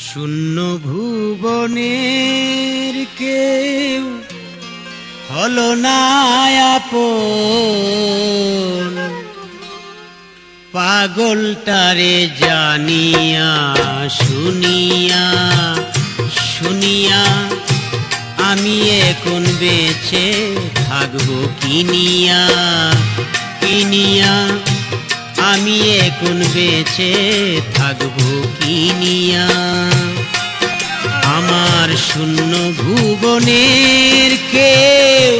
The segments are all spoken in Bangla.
শূন্য ভুবনের কেউ হলো না আপন, পাগলটারে জানিয়া শুনিয়া শুনিয়া আমি এখন বেঁচে থাকবো কিনিয়া কিনিয়া, আমি এখন বেঁচে থাকবো কিনিয়া। আমার শূন্য ভুবনের কেউ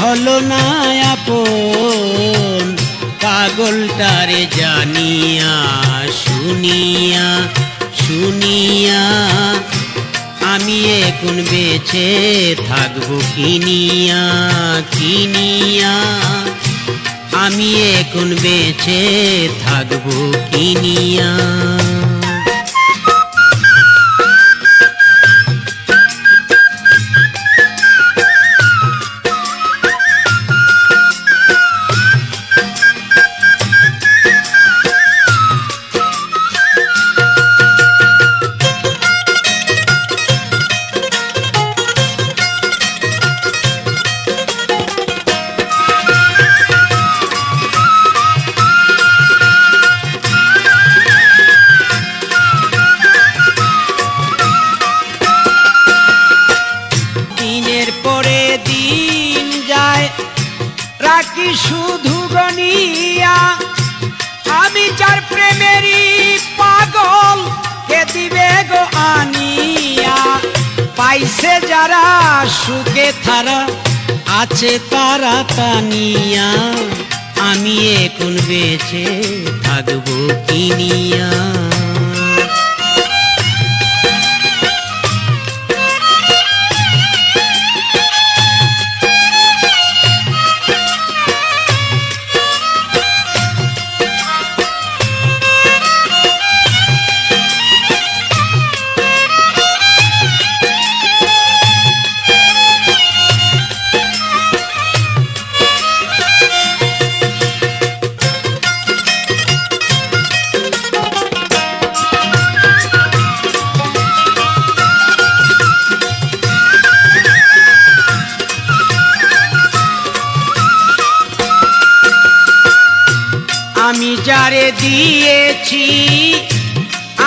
হলো না আপন, পাগলটারে জানিয়া শুনিয়া শুনিয়া আমি এখন বেঁচে থাকবো কিনিয়া কিনিয়া, আমি এখন বেঁচে থাকবো কিনিয়া। রাখি শুধু গনিয়া, আমি যার প্রেমেরই পাগল কে দিবে গো আনিয়া। পাইছে যারা সুখে তারা আছে তারা তানিয়া, আমি এখন বেঁচে থাকবো কিনিয়া। আমি যারে দিয়েছি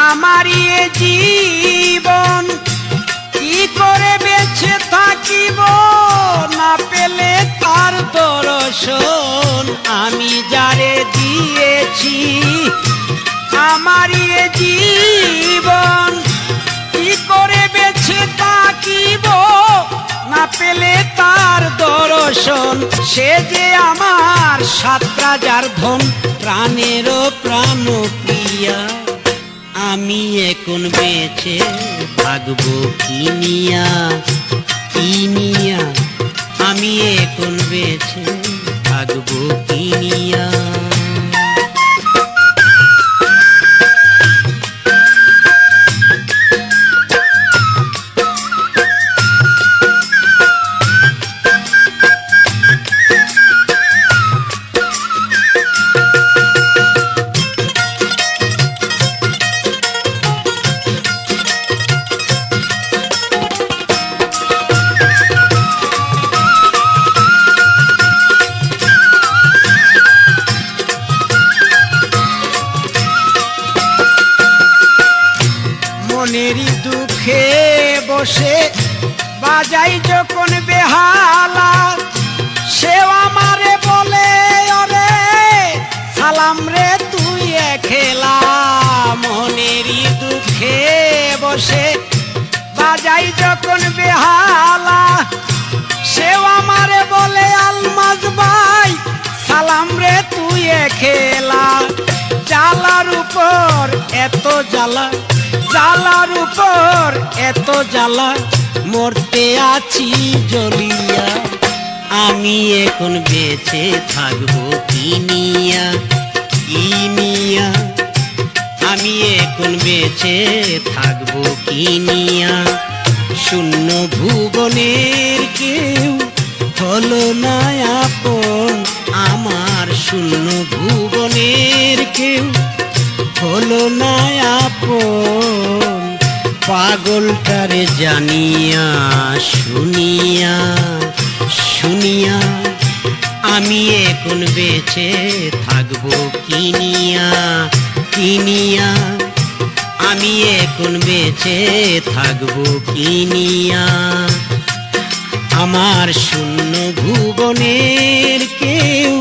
আমারই জীবন, কি করে বেঁচে থাকিব না পেলে তার দর্শন। আমি যারে দিয়েছি আমারই জীবন, কি করে বেঁচে থাকিব না পেলে তার দর্শন। সে যে আমার সাতটা যার ধন, প্রাণেরও প্রাণ প্রিয়া, আমি এখন বেঁচে থাকবো কিনিয়া কিনিয়া, আমি এখন বেঁচে থাকবো কিনিয়া। মনেরই দুঃখে বসে বাজাই যখন বেহালা, সেও আমারে বলে ওরে সালাম রে তুই একলা। মনেরই দুঃখে বসে বাজাই যখন বেহালা, সেও আমারে বলে আলমাজ ভাই সালাম রে তুই একলা। জ্বালার উপর এত জ্বালা, জ্বালার উপর এত জ্বালা, মরতে আছি জ্বলিয়া, আমি এখন বেঁচে থাকবো কিনিয়া কিনিয়া, আমি এখন বেঁচে থাকবো কিনিয়া। শূন্য ভুবনের কেউ হলো না আপন, আমার শূন্য ভুবনের কেউ হলো না আপন, পাগলটারে জানিয়া শুনিয়া শুনিয়া আমি এখন বেঁচে থাকবো কিনিয়া কিনিয়া আমি এখন বেঁচে থাকবো কিনিয়া আমার শূন্য ভুবনের কেউ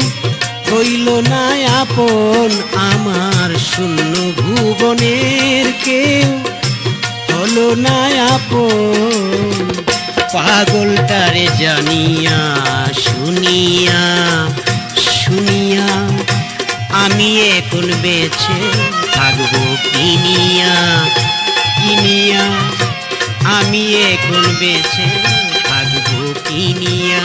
হইল না আপন আমার শূন্য ভুবনের কেউ হলো না আপন পাগলটারে জানিয়া শুনিয়া শুনিয়া আমি এখন বেঁচে থাকবো কিনিয়া কিনিয়া আমি এখন বেঁচে থাকবো কিনিয়া